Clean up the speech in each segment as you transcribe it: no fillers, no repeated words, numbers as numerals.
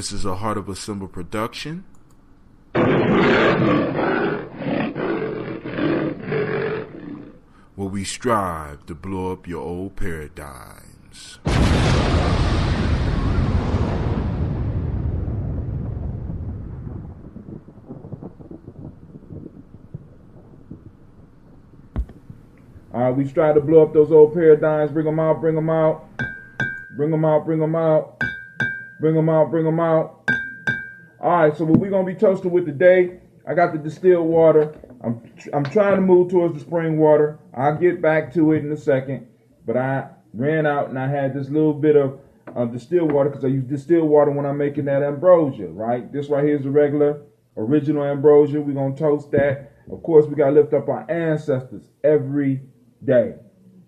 This is a Heart of a Symbol production. Where we strive to blow up your old paradigms. All right, we strive to blow up those old paradigms, bring them out, bring them out, bring them out, bring them out, bring them out, bring them out. All right, so what we're going to be toasting with today, I got the distilled water. I'm trying to move towards the spring water. I'll get back to it in a second, but I ran out and I had this little bit of distilled water because I use distilled water when I'm making that ambrosia, right? This right here is the regular, original ambrosia. We're going to toast that. Of course, we got to lift up our ancestors every day.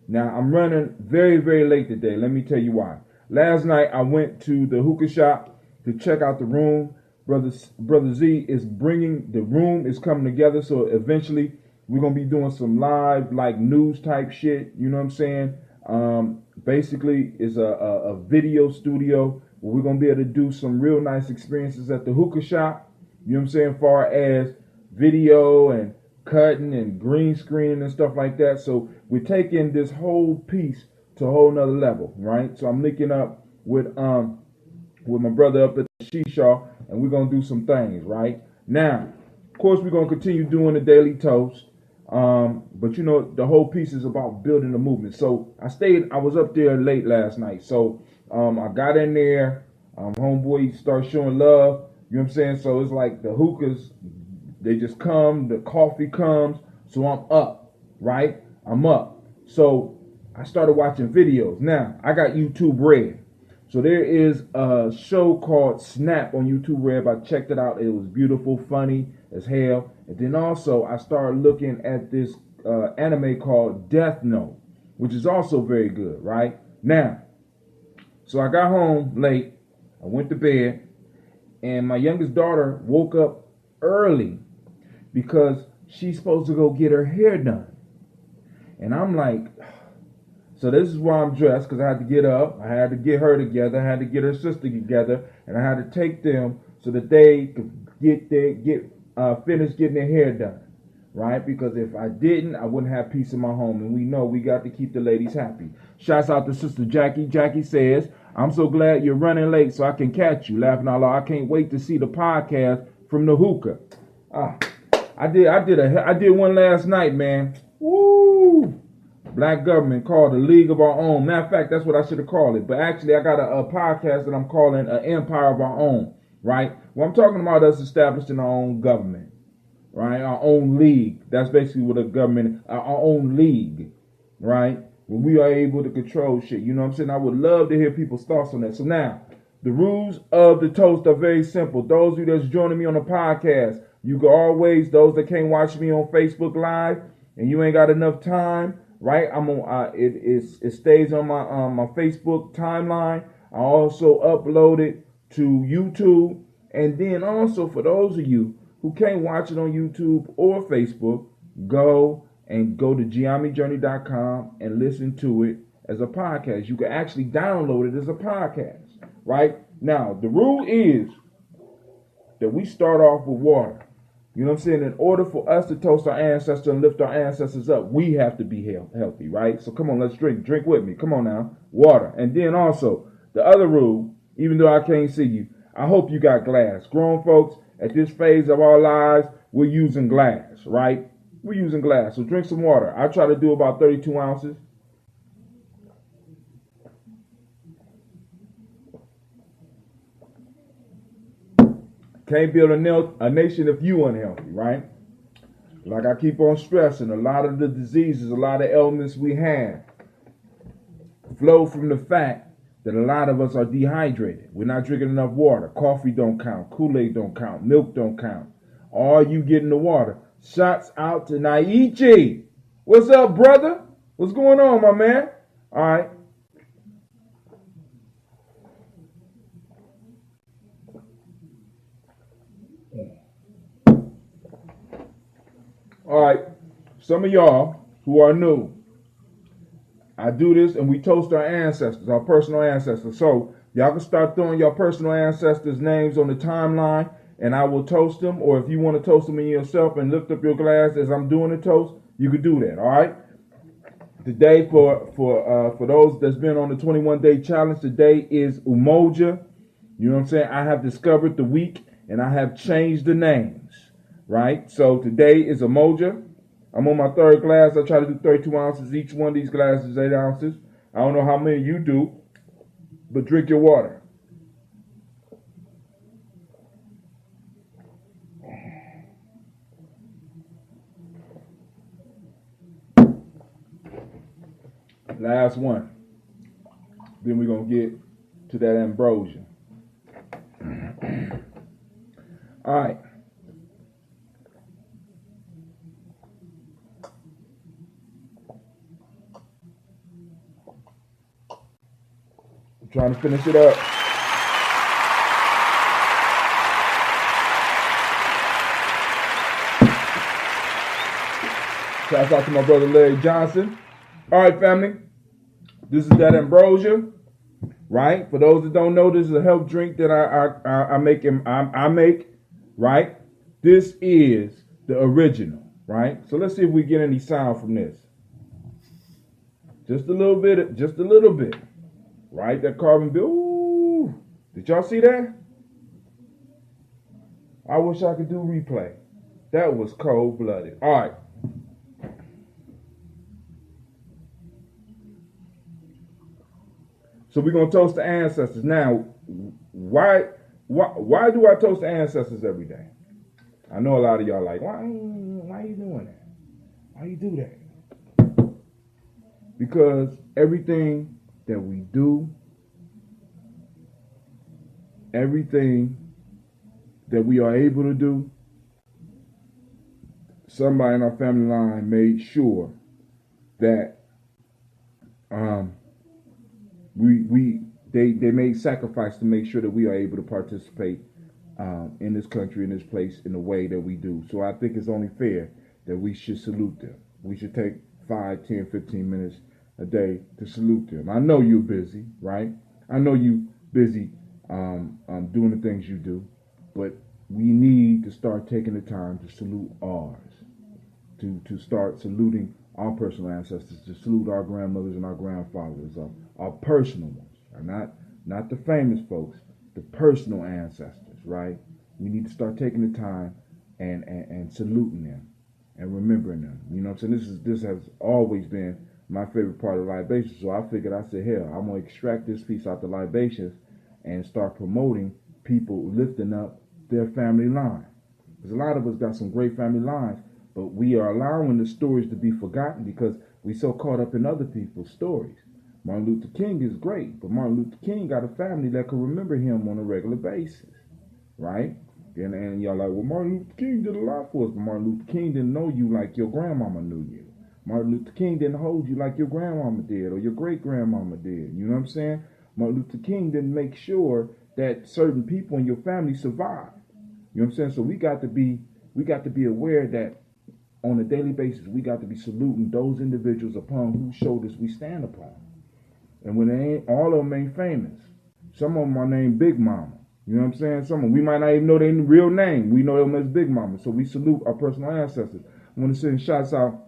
Now, I'm running very, very late today. Let me tell you why. Last night, I went to the hookah shop to check out the room. Brother Z is bringing, the room is coming together, so eventually we're going to be doing some live, like, news type shit, you know what I'm saying? Basically, it's a video studio where we're going to be able to do some real nice experiences at the hookah shop, you know what I'm saying, far as video and cutting and green screen and stuff like that. So we're taking this whole piece to a whole nother level, right? So I'm linking up with my brother up at the Shisha, and we're gonna do some things, right? Now, of course, we're gonna continue doing the daily toast, but you know, the whole piece is about building a movement. So I was up there late last night, so I got in there, homeboy started showing love, you know what I'm saying? So it's like the hookahs, they just come, the coffee comes, so I'm up, right? I'm up. So I started watching videos. Now, I got YouTube Red. So there is a show called Snap on YouTube Red. I checked it out. It was beautiful, funny as hell. And then also I started looking at this anime called Death Note, which is also very good, right? Now, so I got home late. I went to bed. And my youngest daughter woke up early because she's supposed to go get her hair done. And I'm like, so this is why I'm dressed, because I had to get up, I had to get her together, I had to get her sister together, and I had to take them so that they could finish getting their hair done, right? Because if I didn't, I wouldn't have peace in my home, and we know we got to keep the ladies happy. Shouts out to Sister Jackie. Jackie says, I'm so glad you're running late so I can catch you. Laughing out loud. I can't wait to see the podcast from the hookah. I did one last night, man. Woo! Black government called the League of Our Own. Matter of fact, that's what I should have called it. But actually, I got a podcast that I'm calling an Empire of Our Own, right? Well, I'm talking about us establishing our own government, right? Our own league. That's basically what a government, our own league, right? Where we are able to control shit. You know what I'm saying? I would love to hear people's thoughts on that. So now, the rules of the toast are very simple. Those of you that's joining me on the podcast, you can always, those that can't watch me on Facebook Live and you ain't got enough time, right? I'm on. It stays on my Facebook timeline. I also upload it to YouTube, and then also for those of you who can't watch it on YouTube or Facebook, go to Gye-Nyame and listen to it as a podcast. You can actually download it as a podcast, right? Now the rule is that we start off with water. You know what I'm saying? In order for us to toast our ancestors and lift our ancestors up, we have to be healthy, right? So come on, let's drink. Drink with me. Come on now. Water. And then also, the other rule, even though I can't see you, I hope you got glass. Grown folks, at this phase of our lives, we're using glass, right? We're using glass. So drink some water. I try to do about 32 ounces. Can't build a nation if you unhealthy, right? Like I keep on stressing, a lot of the diseases, a lot of ailments we have flow from the fact that a lot of us are dehydrated. We're not drinking enough water. Coffee don't count. Kool-Aid don't count. Milk don't count. All you getting the water. Shots out to Naichi. What's up, brother? What's going on, my man? All right. All right, some of y'all who are new, I do this and we toast our ancestors, our personal ancestors. So Y'all can start throwing your personal ancestors' names on the timeline, and I will toast them. Or if you want to toast them in yourself and lift up your glass as I'm doing the toast, you can do that. All right. Today, for those that's been on the 21-day challenge, today is Umoja. You know what I'm saying? I have discovered the week, and I have changed the names. Right. So today is Umoja. I'm on my third glass. I try to do 32 ounces. Each one of these glasses is 8 ounces. I don't know how many you do, but drink your water. Last one. Then we're going to get to that ambrosia. All right. I'm trying to finish it up. Shouts out to my brother Larry Johnson. All right, family. This is that ambrosia, right? For those that don't know, this is a health drink that I make, right? This is the original, right? So let's see if we get any sound from this. Just a little bit, right? That carbon bill. Ooh. Did y'all see that? I wish I could do replay. That was cold-blooded. All right. So we're going to toast the ancestors. Now, why do I toast the ancestors every day? I know a lot of y'all like, why are you doing that? Why you do that? Because everything that we do, everything that we are able to do, somebody in our family line made sure that they made sacrifice to make sure that we are able to participate in this country, in this place, in the way that we do. So I think it's only fair that we should salute them. We should take 5, 10, 15 minutes a day to salute them. I know you're busy, right? I know you busy doing the things you do, but we need to start taking the time to salute ours, to start saluting our personal ancestors, to salute our grandmothers and our grandfathers, our personal ones, not the famous folks, the personal ancestors, right? We need to start taking the time and saluting them and remembering them. You know what I'm saying? This has always been my favorite part of libations. So I figured, I said, hell, I'm going to extract this piece out the libations and start promoting people lifting up their family line. Because a lot of us got some great family lines, but we are allowing the stories to be forgotten because we so caught up in other people's stories. Martin Luther King is great, but Martin Luther King got a family that could remember him on a regular basis, right? And y'all like, well, Martin Luther King did a lot for us, but Martin Luther King didn't know you like your grandmama knew you. Martin Luther King didn't hold you like your grandmama did or your great-grandmama did. You know what I'm saying? Martin Luther King didn't make sure that certain people in your family survived. You know what I'm saying? So we got to be aware that on a daily basis, we got to be saluting those individuals upon whose shoulders we stand upon. And when they ain't, all of them ain't famous. Some of them are named Big Mama. You know what I'm saying? Some of them, we might not even know their real name. We know them as Big Mama. So we salute our personal ancestors. I want to send shots out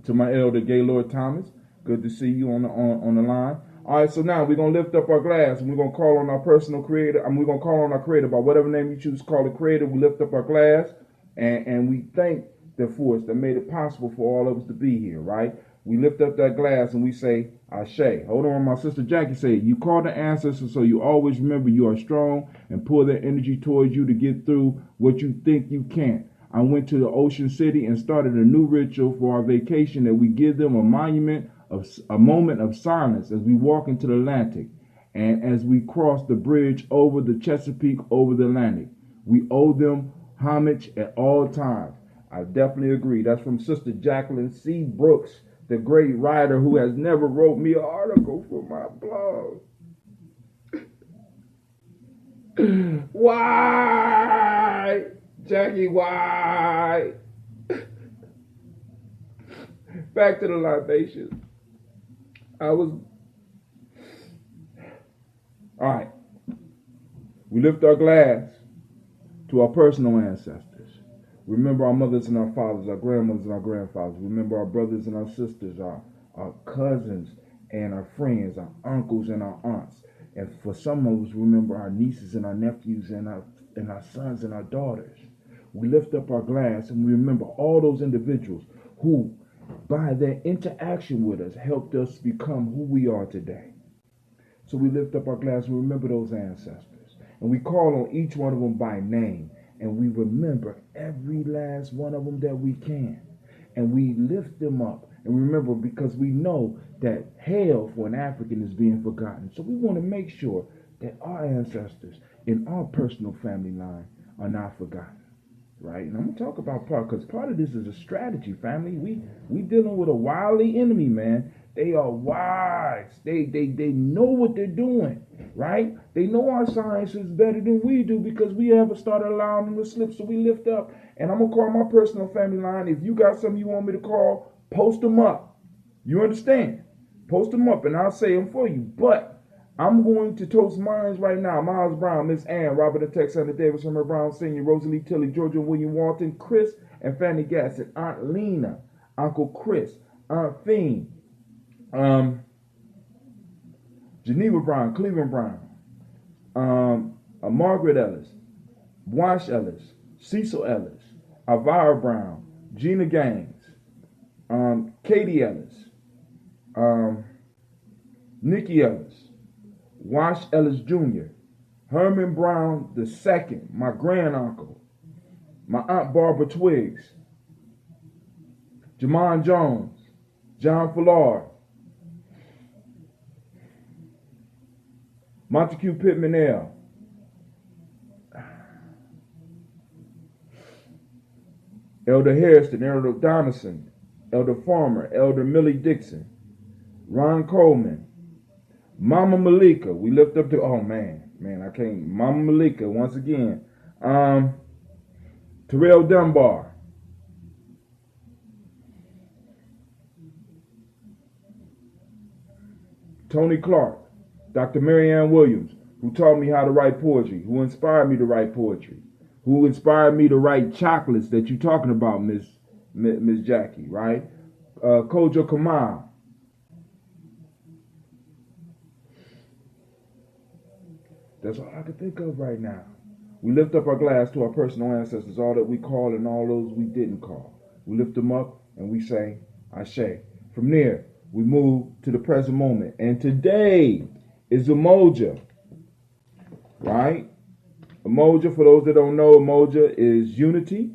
to my elder Gaylord Thomas. Good to see you on the line. All right, so now we're going to lift up our glass and we're going to call on our personal creator. We're going to call on our creator by whatever name you choose to call the creator. We lift up our glass and we thank the force that made it possible for all of us to be here, right? We lift up that glass and we say, Ashe. Hold on, my sister Jackie said, you call the ancestors so you always remember you are strong and pull their energy towards you to get through what you think you can't. I went to the Ocean City and started a new ritual for our vacation that we give them a moment of silence as we walk into the Atlantic and as we cross the bridge over the Chesapeake over the Atlantic. We owe them homage at all times. I definitely agree. That's from Sister Jacqueline C. Brooks, the great writer who has never wrote me an article for my blog. Why? Jackie, why? Back to the libation. All right. We lift our glass to our personal ancestors. Remember our mothers and our fathers, our grandmothers and our grandfathers. Remember our brothers and our sisters, our cousins and our friends, our uncles and our aunts. And for some of us, remember our nieces and our nephews and our sons and our daughters. We lift up our glass and we remember all those individuals who, by their interaction with us, helped us become who we are today. So we lift up our glass and remember those ancestors. And we call on each one of them by name. And we remember every last one of them that we can. And we lift them up. And remember, because we know that hell for an African is being forgotten. So we want to make sure that our ancestors in our personal family line are not forgotten. Right? And I'm going to talk about part, because part of this is a strategy, family. We dealing with a wily enemy, man. They are wise. They know what they're doing, right? They know our science is better than we do because we haven't started allowing them to slip. So we lift up. And I'm going to call my personal family line. If you got something you want me to call, post them up. You understand? Post them up and I'll say them for you. But I'm going to toast mines right now. Miles Brown, Miss Ann, Robert and Texana Davis, Homer Brown Sr., Rosalie Tilley, Georgia William Walton, Chris and Fanny Gasson, Aunt Lena, Uncle Chris, Aunt Fiend, Geneva Brown, Cleveland Brown, Margaret Ellis, Wash Ellis, Cecil Ellis, Elvira Brown, Gina Gaines, Katie Ellis, Nikki Ellis, Wash Ellis Jr., Herman Brown II, my granduncle, my Aunt Barbara Twiggs, Jamon Jones, John Fallard, Montague Pittman L., Elder Harrison, Elder Donaldson, Elder Farmer, Elder Millie Dixon, Ron Coleman, Mama Malika. We lift up to, oh man, I can't. Mama Malika, once again. Terrell Dunbar. Tony Clark. Dr. Marianne Williams, who taught me how to write poetry, who inspired me to write poetry, who inspired me to write chocolates that you're talking about, Miss Jackie, right? Kojo Kamal. That's all I can think of right now. We lift up our glass to our personal ancestors, all that we call and all those we didn't call. We lift them up and we say, Ashe. From there, we move to the present moment. And today is Umoja, right? Umoja, for those that don't know, Umoja is unity.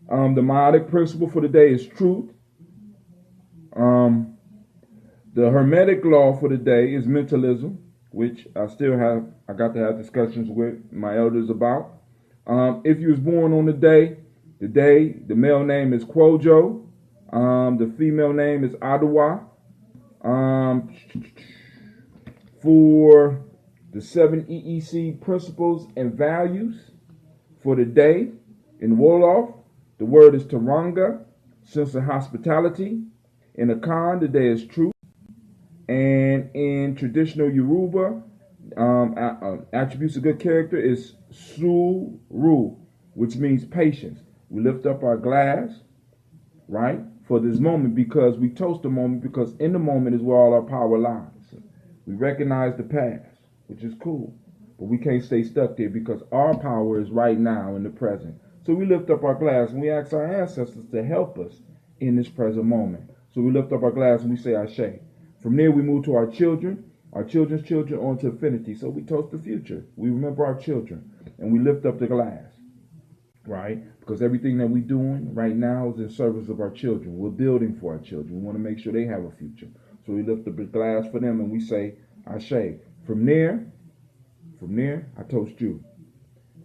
The Ma'atic principle for the day is truth. The Hermetic law for the day is mentalism, which I got to have discussions with my elders about. If you was born on the male name is Kwojo. The female name is Adawa. For the 7 EEC principles and values for the day in Wolof, the word is Taranga, sense of hospitality. In Akan, the day is truth. And in traditional Yoruba, attributes of good character is Suru, which means patience. We lift up our glass, right, for this moment, because we toast the moment, because in the moment is where all our power lies. We recognize the past, which is cool, but we can't stay stuck there because our power is right now in the present. So we lift up our glass and we ask our ancestors to help us in this present moment. So we lift up our glass and we say Ashe. From there, we move to our children, our children's children, on to infinity. So we toast the future. We remember our children, and we lift up the glass, right? Because everything that we're doing right now is in service of our children. We're building for our children. We want to make sure they have a future. So we lift up the glass for them, and we say Ashe. From there, I toast you.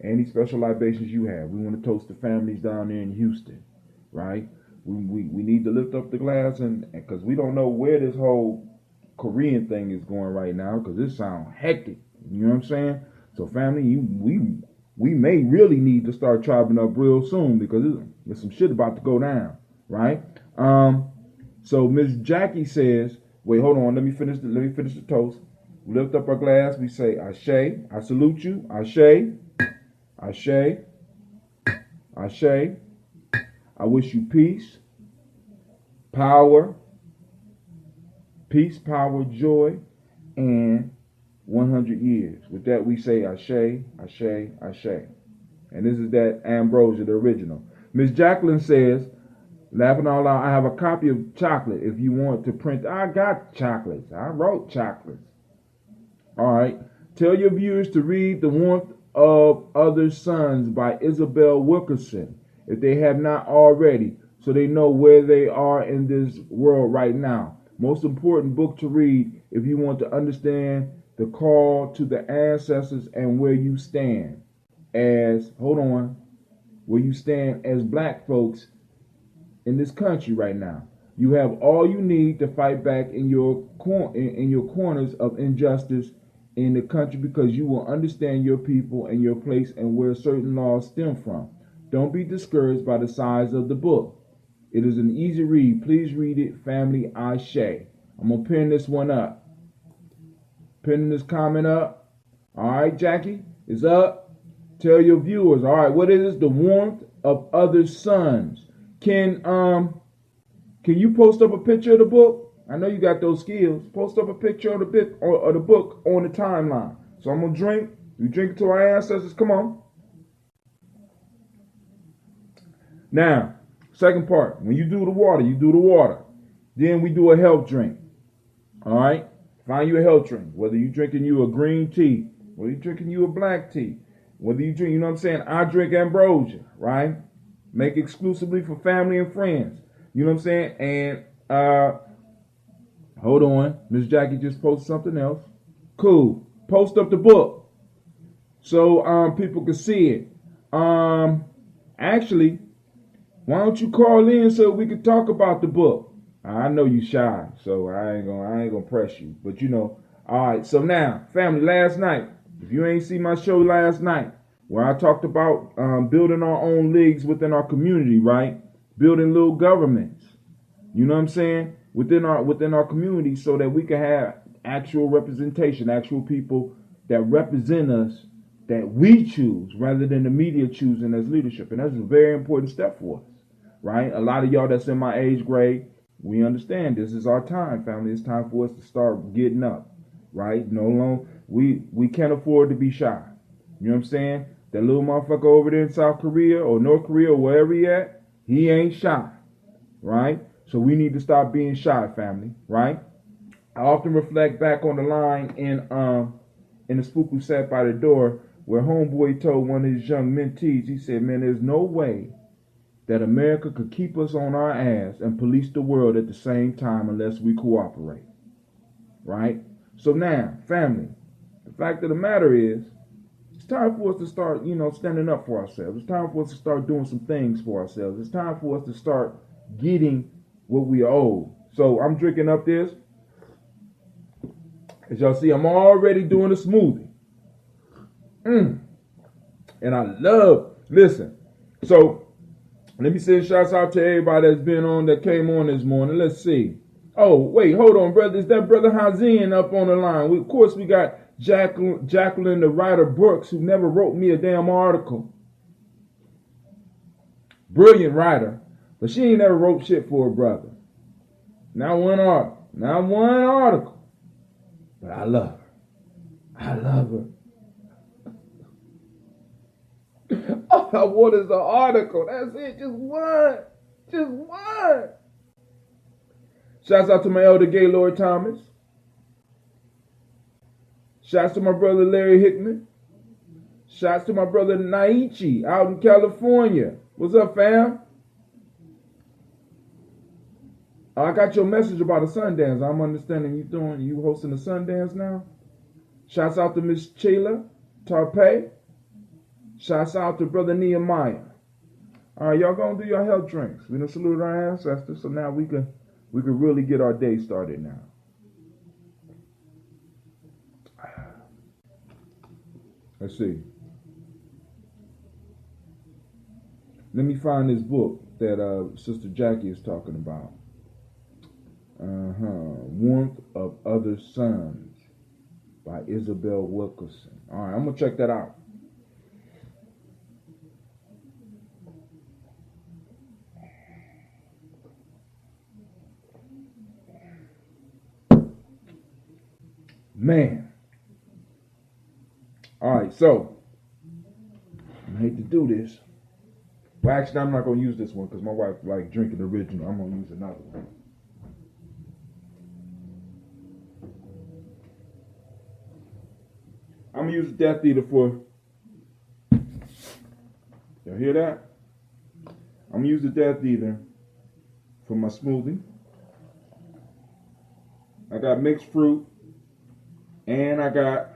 Any special libations you have. We want to toast the families down there in Houston, right? We need to lift up the glass, and because we don't know where this whole Korean thing is going right now, because it sounds hectic. You know what I'm saying? So family, we may really need to start tribing up real soon, because there's some shit about to go down, right? So Miss Jackie says, wait, hold on, let me finish the toast. We lift up our glass. We say, Ashe. I salute you. Ashe. Ashe. Ashe. I wish you peace, power, joy, and 100 years. With that, we say Ashe, Ashe, Ashe. And this is that Ambrosia, the original. Miss Jacqueline says, laughing all out, I have a copy of chocolate if you want to print. I got chocolates. I wrote chocolates. All right. Tell your viewers to read The Warmth of Other Suns by Isabel Wilkerson if they have not already, so they know where they are in this world right now. Most important book to read if you want to understand the call to the ancestors and where you stand as, where you stand as black folks in this country right now. You have all you need to fight back in your corners of injustice in the country, because you will understand your people and your place and where certain laws stem from. Don't be discouraged by the size of the book. It is an easy read. Please read it, family. Ashe. I'm going to pin this one up. Pinning this comment up. All right, Jackie, it's up. Tell your viewers. All right, what is this? The Warmth of Other Suns. Can you post up a picture of the book? I know you got those skills. Post up a picture of the book on the timeline. So I'm going to drink. We drink it to our ancestors. Come on. Now, second part, when you do the water, you do the water. Then we do a health drink. All right? Find you a health drink. Whether you're drinking you a green tea, whether you're drinking you a black tea, whether you drink, you know what I'm saying? I drink ambrosia, right? Make exclusively for family and friends. You know what I'm saying? And hold on. Miss Jackie just posted something else. Cool. Post up the book so people can see it. Actually, why don't you call in so we can talk about the book? I know you shy, so I ain't gonna press you. But you know, all right. So now, family, last night, if you ain't see my show last night, where I talked about building our own leagues within our community, right? Building little governments. You know what I'm saying? Within our community, so that we can have actual representation, actual people that represent us, that we choose rather than the media choosing as leadership. And that's a very important step for us. Right? A lot of y'all that's in my age grade, we understand this is our time, family. It's time for us to start getting up, right? No longer, we can't afford to be shy. You know what I'm saying? That little motherfucker over there in South Korea or North Korea or wherever he at, he ain't shy, right? So we need to stop being shy, family, right? I often reflect back on the line in the spook who sat by the door, where homeboy told one of his young mentees, he said, man, there's no way that America could keep us on our ass and police the world at the same time unless we cooperate. Right? So now, family, the fact of the matter is, it's time for us to start, standing up for ourselves. It's time for us to start doing some things for ourselves. It's time for us to start getting what we owe. So I'm drinking up this. As y'all see, I'm already doing a smoothie. And I listen. So, let me send shouts out to everybody that came on this morning. Let's see. Oh, wait, hold on, brother. Is that Brother Hazin up on the line? Of course, we got Jacqueline, the writer Brooks, who never wrote me a damn article. Brilliant writer, but she ain't never wrote shit for her brother. Not one article. But I love her. All I want is an article. That's it. Just one. Shouts out to my elder Gaylord Thomas. Shouts to my brother Larry Hickman. Shouts to my brother Naichi out in California. What's up, fam? I got your message about a Sundance. I'm understanding you hosting a Sundance now. Shouts out to Miss Chela Tarpey. Shouts out to Brother Nehemiah. All right, y'all gonna do your health drinks. We done salute our ancestors, so now we can really get our day started now. Let's see. Let me find this book that Sister Jackie is talking about. Warmth of Other Suns by Isabel Wilkerson. All right, I'm going to check that out. Man. All right, so I hate to do this. Well, actually, I'm not going to use this one because my wife like drinking the original. I'm going to use another one. I'm going to use the Death Eater for... Y'all hear that? I'm going to use the Death Eater for my smoothie. I got mixed fruit. And I got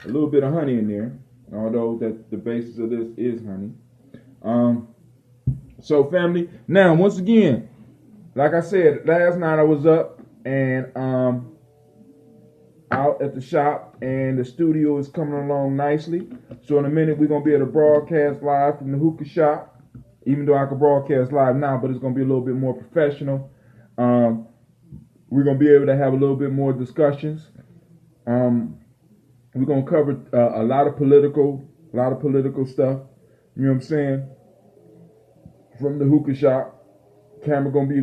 a little bit of honey in there, although that the basis of this is honey. So family, now once again, like I said, last night I was up and out at the shop, and the studio is coming along nicely. So in a minute we're gonna be able to broadcast live from the hookah shop, even though I can broadcast live now, but it's gonna be a little bit more professional. We're gonna be able to have a little bit more discussions. We're gonna cover a lot of political stuff. You know what I'm saying? From the hookah shop, camera gonna be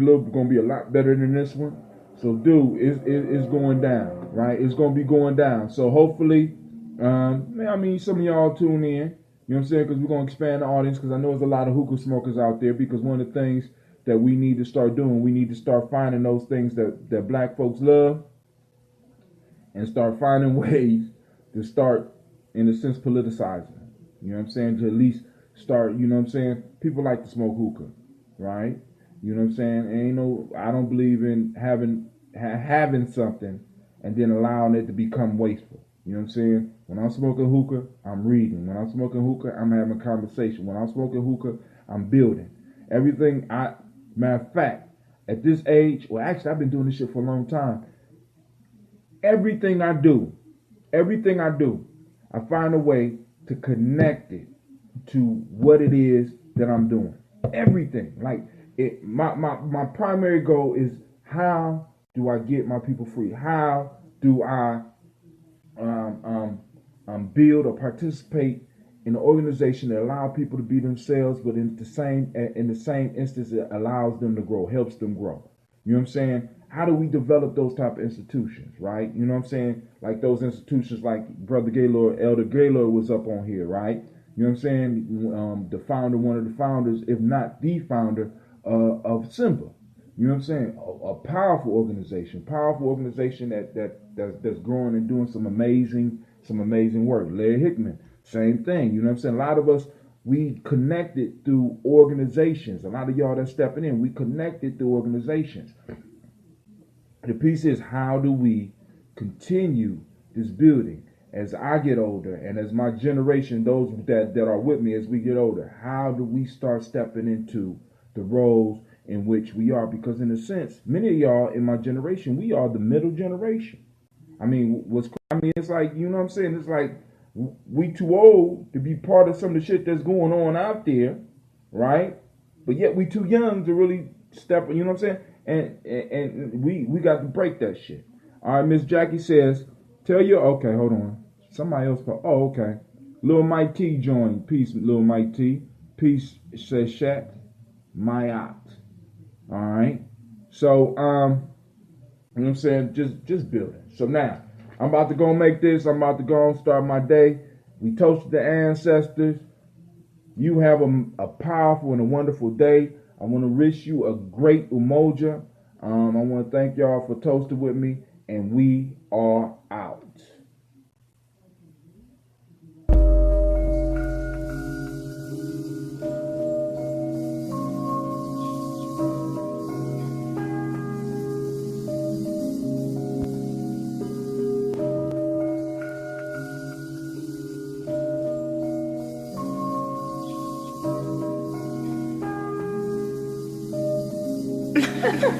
a lot better than this one. So, dude, it's going down, right? It's gonna be going down. So hopefully, some of y'all tune in. You know what I'm saying? Because we're gonna expand the audience. Because I know there's a lot of hookah smokers out there. Because one of the things that we need to start doing, we need to start finding those things that black folks love. And start finding ways to start, in a sense, politicizing. You know what I'm saying? To at least start, you know what I'm saying? People like to smoke hookah, right? You know what I'm saying? I don't believe in having something and then allowing it to become wasteful. You know what I'm saying? When I'm smoking hookah, I'm reading. When I'm smoking hookah, I'm having a conversation. When I'm smoking hookah, I'm building. Matter of fact, at this age, well, actually, I've been doing this shit for a long time. Everything I do, I find a way to connect it to what it is that I'm doing. Everything. Like my primary goal is, how do I get my people free? How do I build or participate in an organization that allows people to be themselves, but in the same instance, it allows them to grow, helps them grow. You know what I'm saying? How do we develop those type of institutions, right? You know what I'm saying? Like those institutions like Brother Gaylord, Elder Gaylord was up on here, right? You know what I'm saying? One of the founders, if not the founder, of Simba. You know what I'm saying? A powerful organization that's growing and doing some amazing work. Larry Hickman, same thing. You know what I'm saying? A lot of us, we connected through organizations. A lot of y'all that's stepping in, we connected through organizations. The piece is, how do we continue this building as I get older and as my generation, those that are with me as we get older? How do we start stepping into the roles in which we are? Because in a sense, many of y'all in my generation, we are the middle generation. It's like, you know what I'm saying? It's like we too old to be part of some of the shit that's going on out there, right? But yet we too young to really step, you know what I'm saying? And we got to break that shit. All right, Miss Jackie says, okay, hold on. Somebody else called. Oh, okay. Lil Mike T joined. Peace, Lil Mike T. Peace, says Shaq. Mayat. All right. So, you know what I'm saying? Just building. So now, I'm about to go make this. I'm about to go and start my day. We toasted the ancestors. You have a powerful and a wonderful day. I want to wish you a great Umoja. I want to thank y'all for toasting with me, and we are out.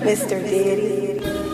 Mr. Diddy.